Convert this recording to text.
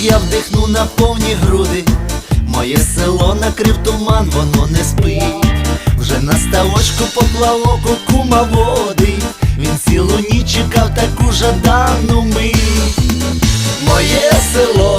я вдихну на повні груди. Моє село накрив туман, воно не спить. Вже на ставочку поплавок у кума водить. Він цілу ніч чекав таку жадану мить. Моє село